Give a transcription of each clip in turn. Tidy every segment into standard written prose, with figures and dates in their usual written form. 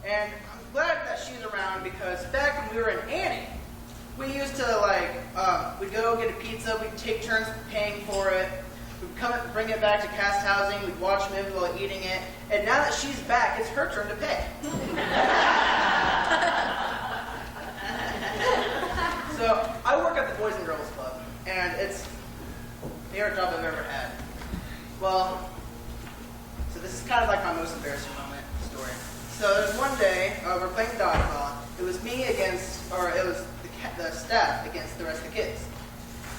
And I'm glad that she's around because back when we were in Annie, we used to we'd go get a pizza, we'd take turns paying for it, we'd come and bring it back to cast housing, we'd watch a movie while eating it, and now that she's back, it's her turn to pay. So I work at the Boys and Girls Club, and it's the favorite job I've ever had. Well, so this is kind of like my most embarrassing moment story. So there's one day, we're playing dodgeball. It was me against, or it was the staff against the rest of the kids.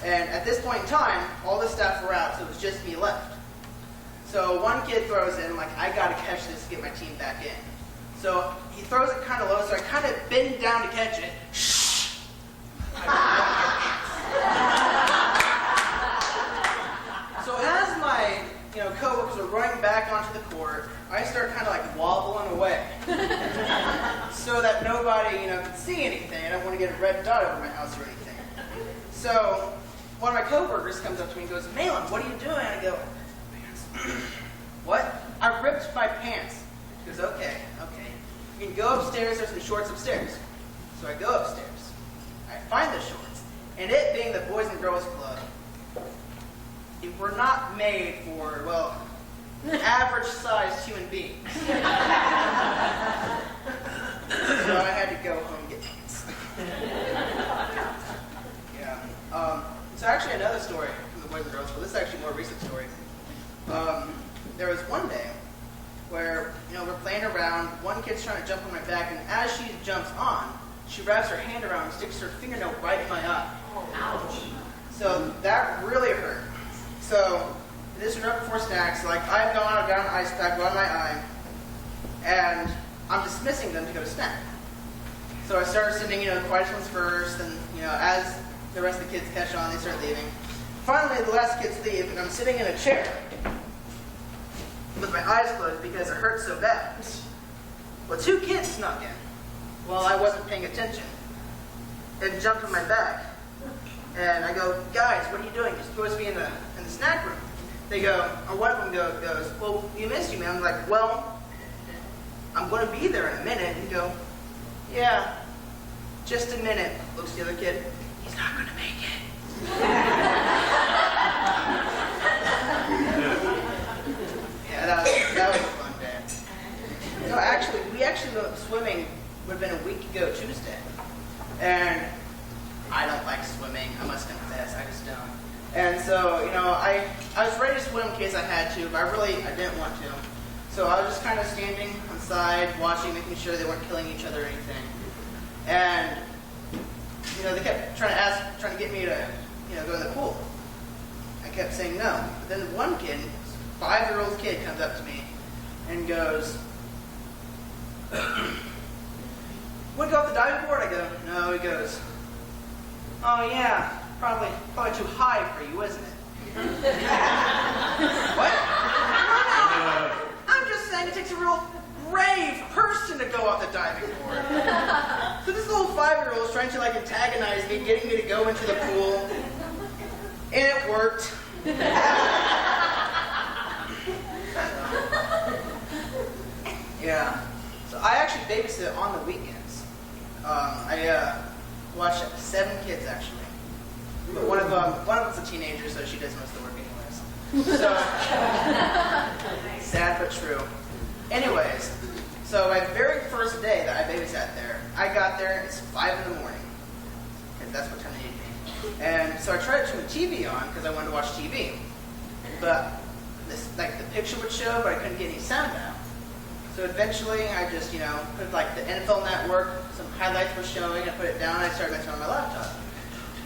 And at this point in time, all the staff were out, so it was just me left. So one kid throws in, like, I gotta catch this to get my team back in. So he throws it kind of low, so I kind of bend down to catch it. So as my coworkers are running back onto the court, I start kind of like wobbling away so that nobody can see anything. I don't want to get a red dot over my house or anything. So one of my coworkers comes up to me and goes, "Mahlon, what are you doing?" I go, "Pants." "What?" "I ripped my pants." He goes, okay. You can go upstairs, there's some shorts upstairs. So I go upstairs. I find the shorts. And it being the Boys and Girls Club, it were not made for, well, average-sized human beings. So I had to go home and get pants. Yeah. So actually another story from the Boys and Girls Club. This is actually a more recent story. There was one day where, we're playing around, one kid's trying to jump on my back, and as she jumps on, she wraps her hand around and sticks her fingernail right in my eye. Ouch. So that really hurt. So this was right before snacks, like I've got an ice pack on my eye, and I'm dismissing them to go to snack. So I started sending, the quietest ones first, and as the rest of the kids catch on, they start leaving. Finally, the last kids leave, and I'm sitting in a chair with my eyes closed because it hurts so bad. Well, two kids snuck in while I wasn't paying attention and jumped on my back. And I go, "Guys, what are you doing? You're supposed to be in the snack room." They go, or one of them goes, "Well, we missed you, man." I'm like, "Well, I'm going to be there in a minute." And go, "Yeah, just a minute." Looks at the other kid. "He's not going to make it." Yeah, that was a fun day. No, we actually went swimming. Would have been a week ago Tuesday, and I don't like swimming. I must confess, I just don't. And so, I was ready to swim in case I had to, but I didn't want to. So I was just kind of standing on the side, watching, making sure they weren't killing each other or anything. And they kept trying to get me to go in the pool. I kept saying no. But then one kid, 5-year-old kid, comes up to me and goes, "Want to go off the diving board?" I go, "No." He goes, "Oh yeah, probably too high for you, isn't it?" What? No. I'm just saying it takes a real brave person to go off the diving board. So this little 5-year-old is trying to antagonize me, getting me to go into the pool, and it worked. Yeah. So I actually babysit on the weekends. I watch 7 kids actually. But one of them's a teenager, so she does most of the work anyways. So sad but true. Anyways, so my very first day that I babysat there, I got there, it's 5 in the morning. Because that's what time they need me. And so I tried to turn the TV on because I wanted to watch TV. But the picture would show, but I couldn't get any sound out. So eventually I just, put the NFL Network, some highlights were showing, I put it down, I started messing on my laptop.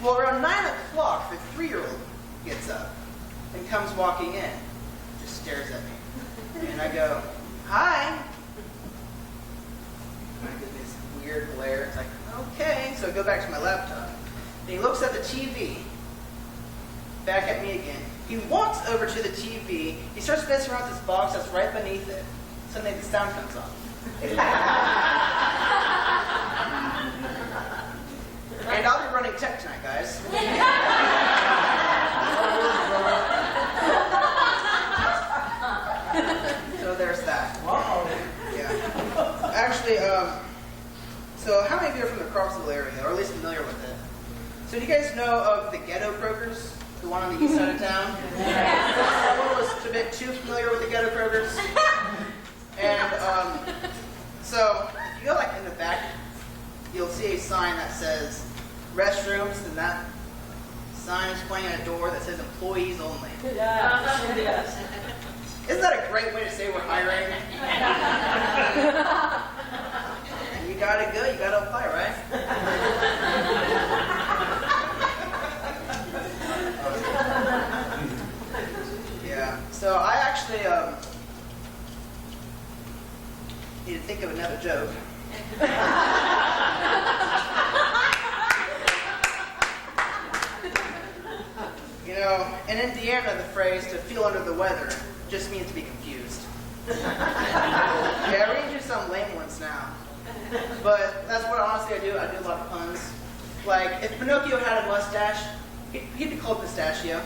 Well, around 9 o'clock, the 3-year-old gets up and comes walking in, just stares at me. And I go, "Hi." And I get this weird glare. It's like, okay. So I go back to my laptop. And he looks at the TV, back at me again. He walks over to the TV. He starts messing around with this box that's right beneath it. Suddenly the sound comes on. And I'll be running tech tonight, guys. So there's that. Wow. Yeah. Actually, So how many of you are from the Crossville area, or at least familiar with it? So do you guys know of the Ghetto Krogers? The one on the east side of town? Someone was a bit too familiar with the Ghetto Krogers. And so if you go like in the back, you'll see a sign that says restrooms, and that sign is pointing at a door that says employees only. Yes. Isn't that a great way to say we're hiring? You gotta go, you gotta apply, right? Yeah, so I actually need to think of another joke. You know, in Indiana, the phrase to feel under the weather just means to be confused. Yeah, I read you some lame ones now. But that's what honestly I do. I do a lot of puns. Like, if Pinocchio had a mustache, he'd be called Pistachio.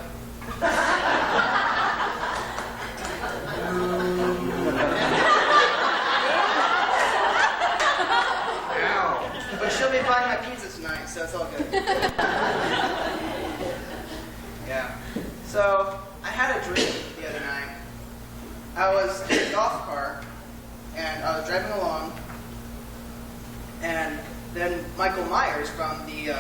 But she'll be buying my pizza tonight, so it's all good. Yeah. So, I had a dream the other night. I was in a golf cart, and I was driving along, and then Michael Myers from the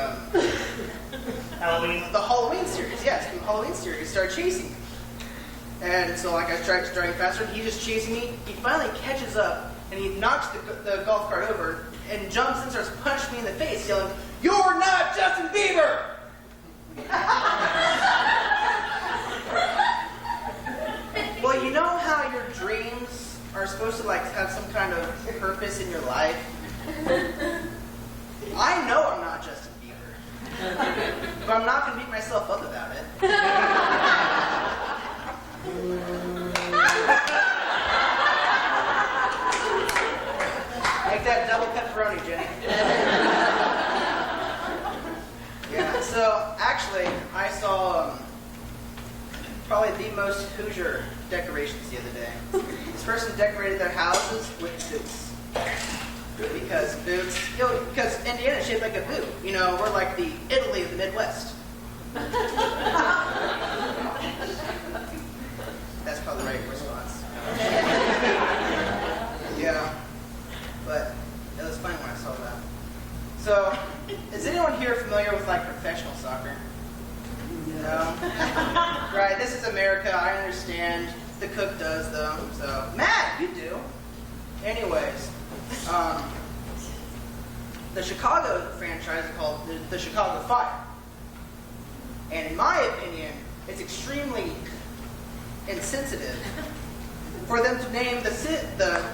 Halloween series, yes, from the Halloween series, started chasing me. And so, like, I started driving faster, and he's just chasing me. He finally catches up, and he knocks the golf cart over, and jumps and starts punching me in the face, yelling, "You're not Justin Bieber!" Well, you know how your dreams are supposed to like have some kind of purpose in your life? I know I'm not Justin Bieber, but I'm not going to beat myself up about it. Make that double pepperoni, Jenny. Yeah, so actually, I saw probably the most Hoosier decorations the other day. This person decorated their houses with boots. Because boots, you know, because Indiana's shaped like a boot. You know, we're like the Italy of the Midwest. That's probably the right response. Yeah. But it was funny when I saw that. So, is anyone here familiar with like professional soccer? No? Right, this is America, I understand. The cook does though, so. Matt, you do. Anyways, the Chicago franchise is called the Chicago Fire. And in my opinion, it's extremely insensitive for them to name the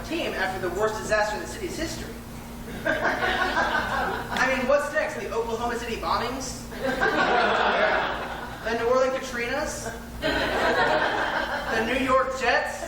team after the worst disaster in the city's history. I mean, what's next? The Oklahoma City bombings? The New Orleans Katrinas? The New York Jets?